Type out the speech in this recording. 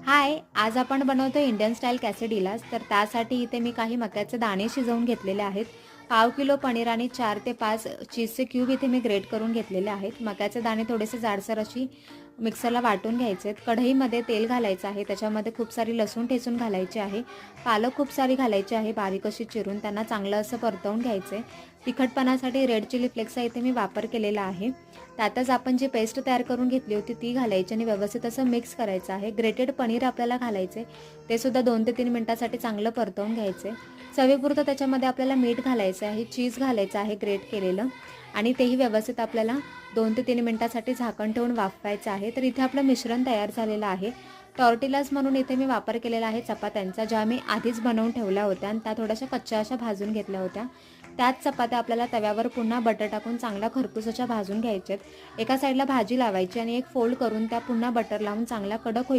हाय, आज आपण बनवतो इंडियन स्टाईल कॅसेडिलाज. तर त्यासाठी इथे मी काही मक्याचे दाणे शिजवून घेतलेले आहेत. पाव किलो पनीर आणि 4 ते 5 चीजचे क्यूब इथे मी ग्रेट करून घेतलेले आहेत. मक्याचे दाणे थोडेसे जाडसर अशी मिक्सरला वाटून घ्यायचे आहेत. कढईमध्ये तेल घालायचं आहे. त्याच्यामध्ये खूप सारी लसूण ठेचून घालायची आहे. पालक खूप सारी घालायची आहे बारीक अशी चिरून. त्यांना चांगलं असं परतवून घ्यायचे. तिखटपणासाठी रेड चिली फ्लेक्सचा इथे मी वापर केलेला आहे. त्यातच आपण जी पेस्ट तयार करून घेतली होती ती घालायची आणि व्यवस्थित असं मिक्स करायचं आहे. ग्रेटेड पनीर आपल्याला घालायचे, ते सुद्धा 2 ते 3 मिनिटासाठी चांगलं परतवून घ्यायचे. चवीपुरतं त्याच्यामध्ये आपल्याला मीठ घालायचं आहे, चीज घालायचं आहे ग्रेट केलेलं आणि तेही व्यवस्थित आपल्याला 2 ते 3 मिनिटासाठी झाकण ठेवून वाफवायचं आहे. तर इथे आपलं मिश्रण तयार झालेलं आहे. टॉर्टिलाज म्हणून इथे मी वापर केलेला आहे चपात्यांचा, ज्या मी आधीच बनवून ठेवल्या होत्या आणि त्या थोड्याशा कच्च्या अशा भाजून घेतल्या होत्या. त्याच चपात्या आपल्याला तव्यावर पुन्हा बटर टाकून चांगल्या खरपूस अशा भाजून घ्यायच्यात. एका साईडला भाजी लावायची आणि एक फोल्ड करून त्या पुन्हा बटर लावून चांगल्या कडक होई